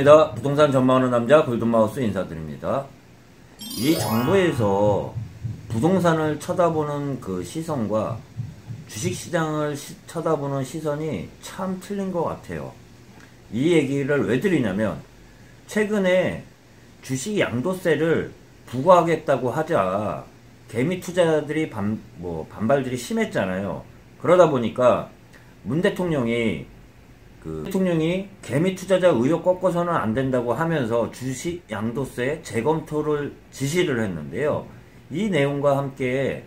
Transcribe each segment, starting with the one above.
반갑습니다. 부동산 전망하는 남자 골든마우스 인사드립니다. 이 정부에서 부동산을 쳐다보는 그 시선과 주식시장을 쳐다보는 시선이 참 틀린 것 같아요. 이 얘기를 왜 드리냐면, 최근에 주식 양도세를 부과하겠다고 하자 개미 투자자들이 반발들이 심했잖아요. 그러다 보니까 문 대통령이 개미 투자자 의혹 꺾어서는 안 된다고 하면서 주식 양도세 재검토를 지시를 했는데요. 이 내용과 함께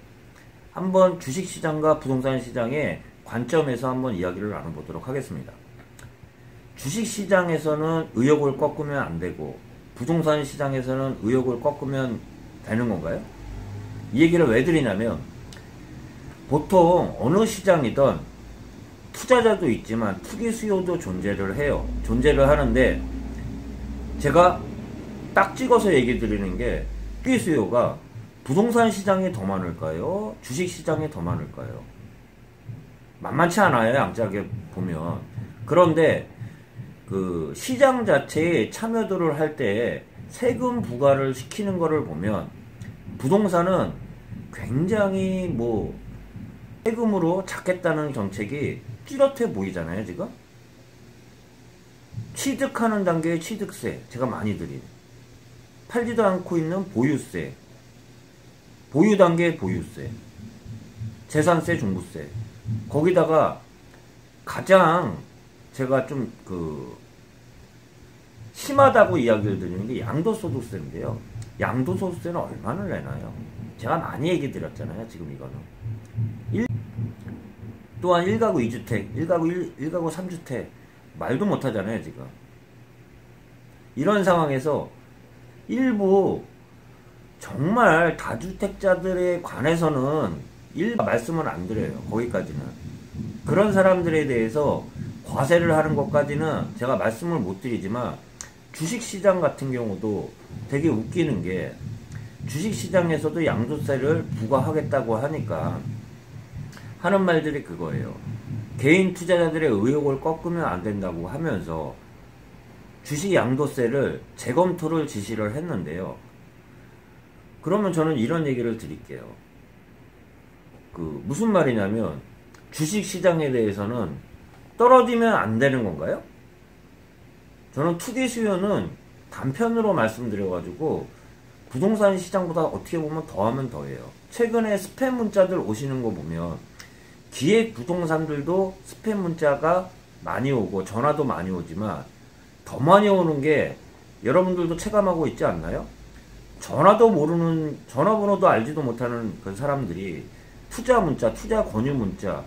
한번 주식시장과 부동산 시장의 관점에서 한번 이야기를 나눠보도록 하겠습니다. 주식시장에서는 의혹을 꺾으면 안 되고 부동산 시장에서는 의혹을 꺾으면 되는 건가요? 이 얘기를 왜 드리냐면, 보통 어느 시장이든 투자자도 있지만 투기 수요도 존재를 해요. 존재를 하는데, 제가 딱 찍어서 얘기 드리는 게, 투기 수요가 부동산 시장이 더 많을까요? 주식 시장이 더 많을까요? 만만치 않아요, 양짝에 보면. 그런데 그 시장 자체에 참여도를 할 때 세금 부과를 시키는 거를 보면 부동산은 굉장히 세금으로 잡겠다는 정책이 뚜렷해 보이잖아요, 지금. 취득하는 단계의 취득세, 제가 많이 드린. 팔지도 않고 있는 보유세, 보유 단계의 보유세, 재산세, 종부세. 거기다가 가장 제가 좀 심하다고 이야기를 드리는 게 양도소득세인데요. 양도소득세는 얼마나 내나요? 제가 많이 얘기 드렸잖아요, 지금 이거는. 또한 1가구 2주택, 1가구 3주택, 말도 못하잖아요, 지금. 이런 상황에서 일부 정말 다주택자들에 관해서는 말씀을 안 드려요, 거기까지는. 그런 사람들에 대해서 과세를 하는 것까지는 제가 말씀을 못 드리지만, 주식시장 같은 경우도 되게 웃기는 게, 주식시장에서도 양도세를 부과하겠다고 하니까 하는 말들이 그거예요. 개인 투자자들의 의혹을 꺾으면 안 된다고 하면서 주식 양도세를 재검토를 지시를 했는데요. 그러면 저는 이런 얘기를 드릴게요. 무슨 말이냐면, 주식시장에 대해서는 떨어지면 안 되는 건가요? 저는 투기 수요는 단편으로 말씀드려가지고 부동산 시장보다 어떻게 보면 더하면 더해요. 최근에 스팸 문자들 오시는 거 보면 기획 부동산들도 스팸 문자가 많이 오고 전화도 많이 오지만 더 많이 오는 게, 여러분들도 체감하고 있지 않나요? 전화도 모르는, 전화번호도 알지도 못하는 그 사람들이 투자 문자, 투자 권유 문자,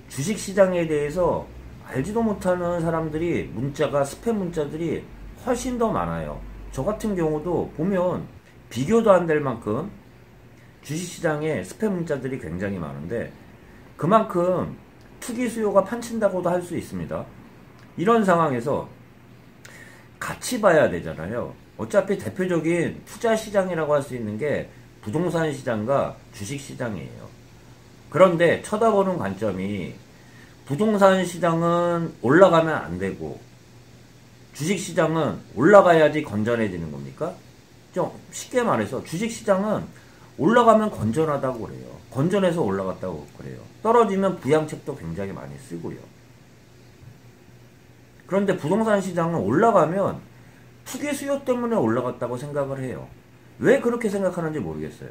주식시장에 대해서 알지도 못하는 사람들이 문자가, 스팸 문자들이 훨씬 더 많아요. 저 같은 경우도 보면 비교도 안 될 만큼 주식시장에 스팸 문자들이 굉장히 많은데, 그만큼 투기 수요가 판친다고도 할 수 있습니다. 이런 상황에서 같이 봐야 되잖아요. 어차피 대표적인 투자 시장이라고 할 수 있는 게 부동산 시장과 주식 시장이에요. 그런데 쳐다보는 관점이, 부동산 시장은 올라가면 안 되고 주식 시장은 올라가야지 건전해지는 겁니까? 좀 쉽게 말해서 주식 시장은 올라가면 건전하다고 그래요. 건전해서 올라갔다고 그래요. 떨어지면 부양책도 굉장히 많이 쓰고요. 그런데 부동산 시장은 올라가면 투기 수요 때문에 올라갔다고 생각을 해요. 왜 그렇게 생각하는지 모르겠어요.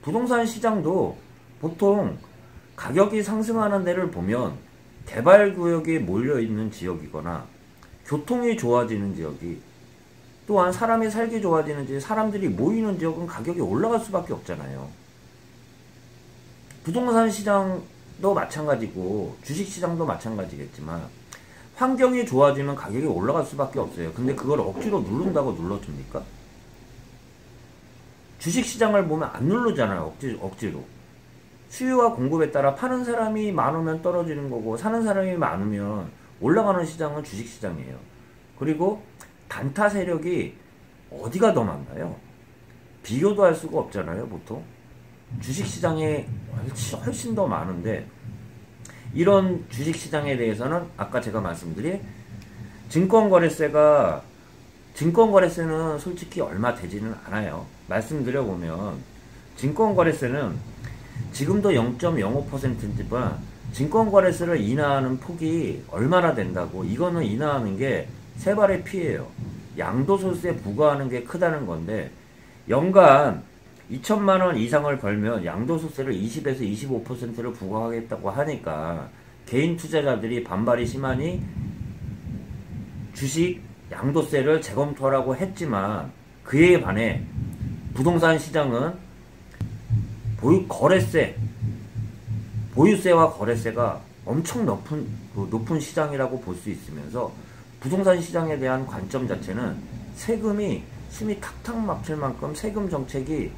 부동산 시장도 보통 가격이 상승하는 데를 보면 개발구역에 몰려있는 지역이거나 교통이 좋아지는 지역이, 또한 사람이 살기 좋아지는 지역, 사람들이 모이는 지역은 가격이 올라갈 수밖에 없잖아요. 부동산 시장도 마찬가지고 주식시장도 마찬가지겠지만 환경이 좋아지면 가격이 올라갈 수밖에 없어요. 근데 그걸 억지로 누른다고 눌러줍니까? 주식시장을 보면 안 누르잖아요, 억지로. 수요와 공급에 따라 파는 사람이 많으면 떨어지는 거고, 사는 사람이 많으면 올라가는 시장은 주식시장이에요. 그리고 단타 세력이 어디가 더 많나요? 비교도 할 수가 없잖아요, 보통. 주식시장에 훨씬 더 많은데, 이런 주식시장에 대해서는 아까 제가 말씀드린 증권거래세는 솔직히 얼마 되지는 않아요. 말씀드려보면 증권거래세는 지금도 0.05%지만 증권거래세를 인하하는 폭이 얼마나 된다고. 이거는 인하하는 게 세 발의 피해예요. 양도소득세 부과하는 게 크다는 건데, 연간 2천만원 이상을 벌면 양도소득세를 20에서 25%를 부과하겠다고 하니까 개인 투자자들이 반발이 심하니 주식 양도세를 재검토하라고 했지만, 그에 반해 부동산 시장은 보유세와 거래세가 엄청 높은 시장이라고 볼 수 있으면서, 부동산 시장에 대한 관점 자체는 세금이 숨이 탁탁 막힐 만큼 세금 정책이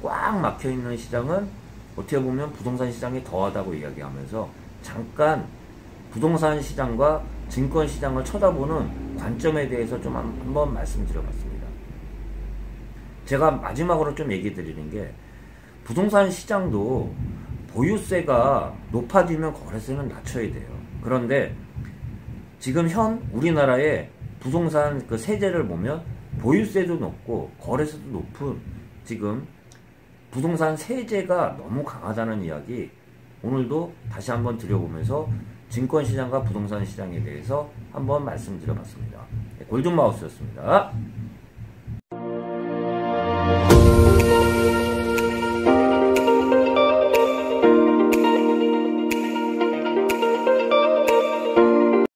꽉 막혀 있는 시장은 어떻게 보면 부동산 시장이 더하다고 이야기하면서, 잠깐 부동산 시장과 증권 시장을 쳐다보는 관점에 대해서 좀 한번 말씀드려봤습니다. 제가 마지막으로 좀 얘기 드리는 게, 부동산 시장도 보유세가 높아지면 거래세는 낮춰야 돼요. 그런데 지금 현 우리나라의 부동산 그 세제를 보면 보유세도 높고 거래세도 높은 지금 부동산 세제가 너무 강하다는 이야기, 오늘도 다시 한번 드려보면서 증권시장과 부동산 시장에 대해서 한번 말씀드려봤습니다. 골든마우스였습니다.